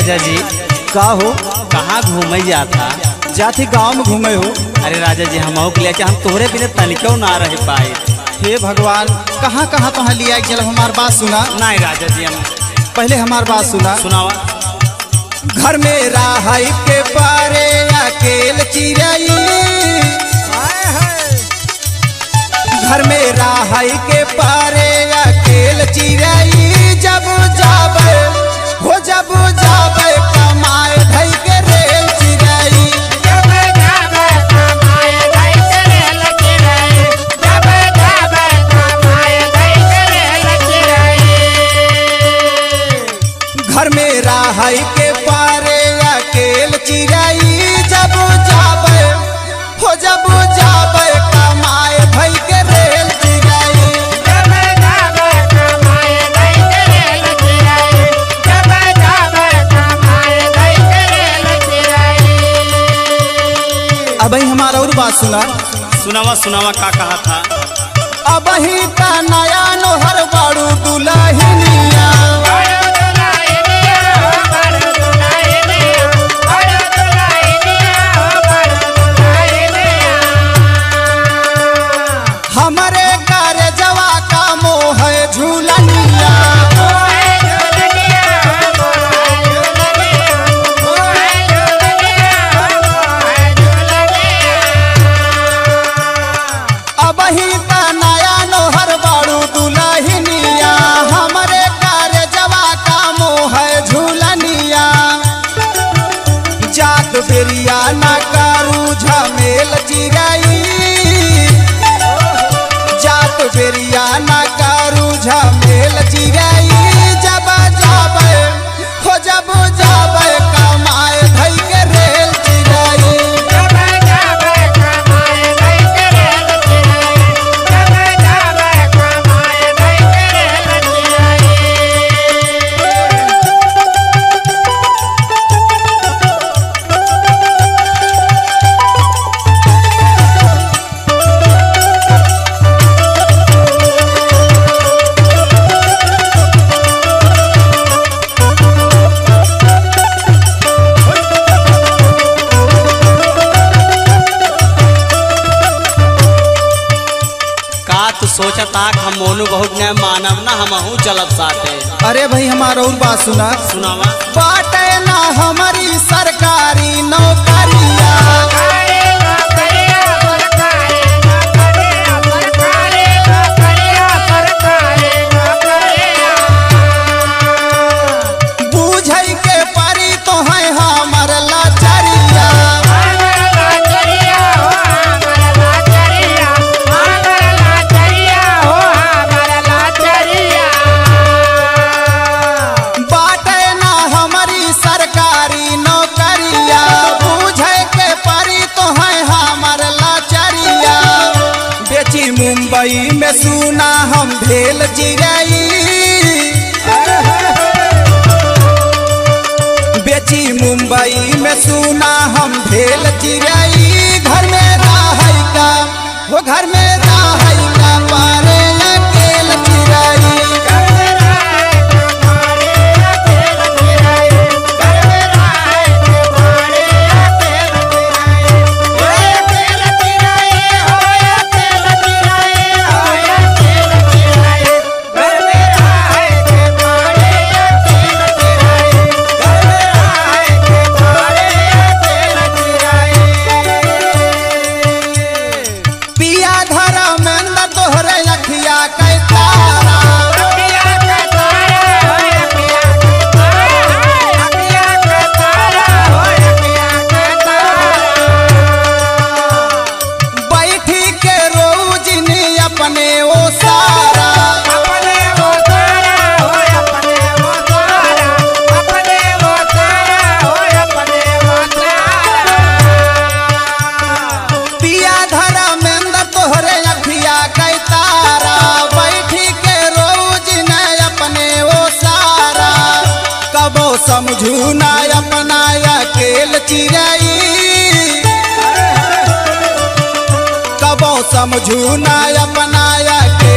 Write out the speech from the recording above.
राजा जी का हो? कहाँ घूमे जाता? जाती गांव में घूमे हो? अरे राजा जी हम के लिए हम तोहरे बिना तनिको ना रह पाए। हे भगवान, कहाँ कहाँ तो लिया चल। हमार बात सुना। नहीं राजा जी हम पहले हमार बात सुना। सुनावा। घर में राहई के पारे अकेल चिड़ई, घर में राहई के पारे अकेल चिड़ई, जब जाबे हो जब जाबे कमाए धई के रेल चिड़ई, जब जाबे कमाए धई के रेल चिड़ई, जब जाबे कमाए धई के रेल चिड़ई। घर में राहई के पारे अकेल चिड़ई, जब जाबे हो जब जाबे कमाए धई के रेल चिड़ई, जब जाबे कमाए धई के रेल चिड़ई, जब जाबे कमाए धई के रेल चिड़ई। अब हमारा और बात सुना। सुनावा सुनावा का कहा था? अब ही का नया नोहर बाड़ू दुल्हनिया, हमारे घर जवा का मोह है झूलनिया, अब ही का नया नोहर बाड़ू दुल्हनिया, हमारे घर जवा का मोह है झूलनिया, जात बेरिया ना करू झमेल चिड़ई, जात बेरिया ना करू झमेल चिड़ई, जब जाबे हो जब जाबे कमाए धई के रेल चिड़ई, जब जाबे कमाए धई के रेल चिड़ई, जब जाबे कमाए धई के रेल चिड़ई। का तू सोचता हम मोनू बहुत न मानव ना हमहू चलब साथे। अरे भाई हमारा और बात सुना। सुनावा। बाटे ना हमारी सरकारी नौकरिया, सरकारी नौकरिया, सरकारी नौकरिया, सरकारी नौकरिया, सरकारी नौकरिया। बूझई के परी तो है हमर लाचारिया, हमर लाचारिया हो, हमर लाचारिया, हमर लाचारिया हो, हमर लाचारिया। बाटे ना हमारी सरकारी नौकरिया, बूझे के परी तो है हमर लाचारिया, बेची मुंबई में सुना हम भेल चिड़ई, बेची मुंबई में सुना हम भेल चिड़ई, घर में रहई का वो घर में रहई का पारे अकेल चिड़ई, घर में रहे के मारे अकेल चिड़ई, घर में रहे के मारे अकेल चिड़ई, अकेल चिड़ई हो, अकेल चिड़ई हो, अकेल चिड़ई, घर में रहे के मारे अकेल चिड़ई, घर में रहे के मारे अकेल चिड़ई। पिया धर्मेंद्र तोहरे अखिया के तारा, अखिया के तारा हो, अखिया के तारा, अखिया के तारा हो, अखिया के तारा। बैठी के रोजिनी अपने ओ सारा, अपने वो तारा हो, अपने वो तारा, अपने वो तारा हो, अपने वो तारा। पिया धर्मेंद्र तोहरे अखिया के तारा, बैठी के रोजिन अपने ओ सारा, कबो समझू ना अपना अकेल चिड़ई, कबो समझू ना अपना अकेल